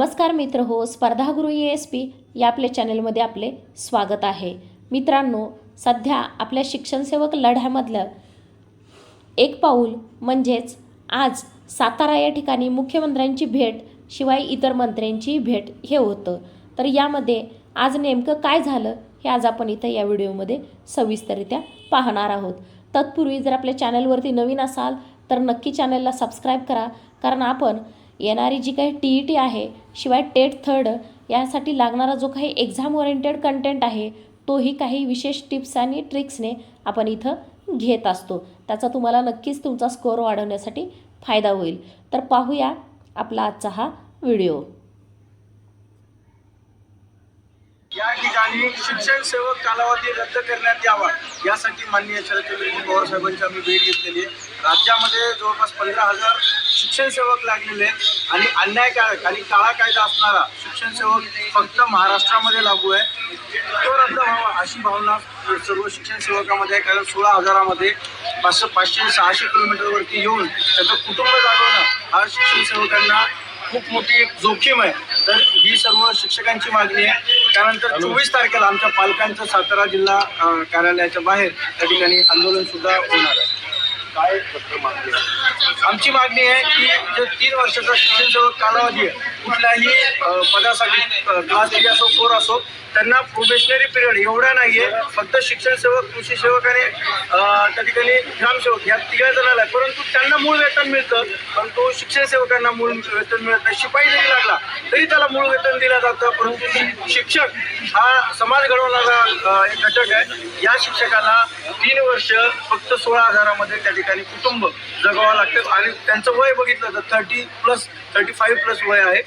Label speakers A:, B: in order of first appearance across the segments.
A: नमस्कार मित्र हो, स्पर्धागुरू ESP या आपल्या चॅनलमध्ये आपले स्वागत आहे. मित्रांनो, सध्या आपल्या शिक्षणसेवक लढ्यामधलं एक पाऊल म्हणजेच आज सातारा या ठिकाणी मुख्यमंत्र्यांची भेट शिवाय इतर मंत्र्यांची भेट हे होतं. तर यामध्ये आज नेमकं काय झालं हे आज आपण इथं या व्हिडिओमध्ये सविस्तररित्या पाहणार आहोत. तत्पूर्वी जर आपल्या चॅनलवरती नवीन असाल तर नक्की चॅनलला सबस्क्राईब करा, कारण आपण येणारी जी काही TET आहे शिवाय टेट थर्ड यासाठी लागणारा जो काही एक्झाम ओरिएंटेड कंटेंट आहे तोही काही विशेष टिप्स आणि ट्रिक्सने आपण इथं घेत असतो. त्याचा तुम्हाला नक्कीच तुमचा स्कोअर वाढवण्यासाठी फायदा होईल. तर पाहूया आपला आजचा हा व्हिडिओ.
B: या ठिकाणी शिक्षण सेवक कालावधी रद्द करण्यात यावा यासाठी माननीय शरदचंद्रजी पवार साहेबांची आम्ही भेट घेतलेली आहे. राज्यामध्ये जवळपास 15,000 शिक्षण सेवक लागलेले आहेत आणि अन्यायकारक आणि काळा कायदा असणारा शिक्षण सेवक फक्त महाराष्ट्रामध्ये लागू आहे. तो रद्द व्हावा अशी भावना सर्व शिक्षण सेवकामध्ये आहे. कारण 16,000मध्ये 500-600 किलोमीटरवरती येऊन त्याचं कुटुंब जागवणं हा शिक्षण सेवकांना खूप मोठी एक जोखीम आहे. तर ही सर्व शिक्षकांची मागणी आहे. त्यानंतर 24 तारखेला आमच्या पालकांचं सातारा जिल्हा कार्यालयाच्या बाहेर त्या ठिकाणी आंदोलन सुद्धा होणार आहे. काय मागणी आहे? आमची मागणी आहे की जे 3 वर्षाचा शिक्षण सेवक कालावधी आहे कुठल्याही पदासाठी क्लास 3 असो 4 असो त्यांना प्रोबेशनरी पिरियड एवढा नाही आहे. फक्त शिक्षण सेवक, कृषी सेवक आणि त्या ठिकाणी ग्रामसेवक या 3 जणांना, परंतु त्यांना मूळ वेतन मिळतं, परंतु शिक्षण सेवकांना मूळ वेतन मिळत नाही. शिपाई जरी लागला तरी त्याला मूळ वेतन दिलं जातं, परंतु शिक्षक हा समाज घडवणारा एक घटक आहे. या शिक्षकांना 3 वर्ष फक्त 16,000मध्ये त्या ठिकाणी कुटुंब जगवावं लागतं आणि त्यांचं वय बघितलं तर 35+ वय आहे.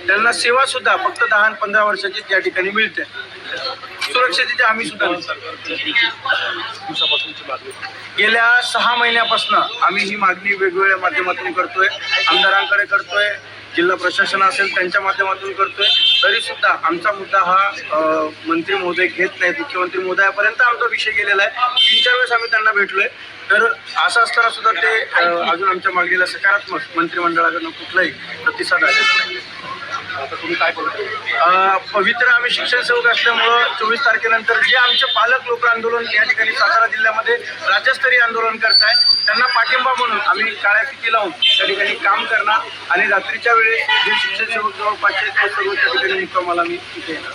B: त्यांना सेवा सुद्धा फक्त 10 आणि 15 वर्षाची त्या ठिकाणी मिळते. सुरक्षेची हमी सुद्धा गेल्या 6 महिन्यापासून आम्ही ही मागणी वेगवेगळ्या माध्यमातून करतोय, आमदारांकडे करतोय, जिल्हा प्रशासन असेल त्यांच्या माध्यमातून करतोय. तरी सुद्धा आमचा मुद्दा हा मंत्री महोदय घेत नाहीत. मुख्यमंत्री महोदयापर्यंत आमचा विषय गेलेला आहे. 3-4 वेळेस आम्ही त्यांना भेटलोय. तर असं असताना सुद्धा ते अजून आमच्या मागणीला सकारात्मक मंत्रिमंडळाकडून कुठलाही प्रतिसाद आलेला नाही. आता तुम्ही काय बोलता? पवित्र आम्ही शिक्षण सेवक असल्यामुळं 24 तारखेनंतर जे आमचे पालक लोक आंदोलन या ठिकाणी सातारा जिल्ह्यामध्ये राज्यस्तरीय आंदोलन करताय त्यांना पाठिंबा म्हणून आम्ही काळ्या फिती लावून त्या ठिकाणी काम करणार आणि रात्रीच्या वेळेस जे शिक्षण सेवक जवळपास सर्व त्या ठिकाणी मुक्कामाला आम्ही इथे येणार.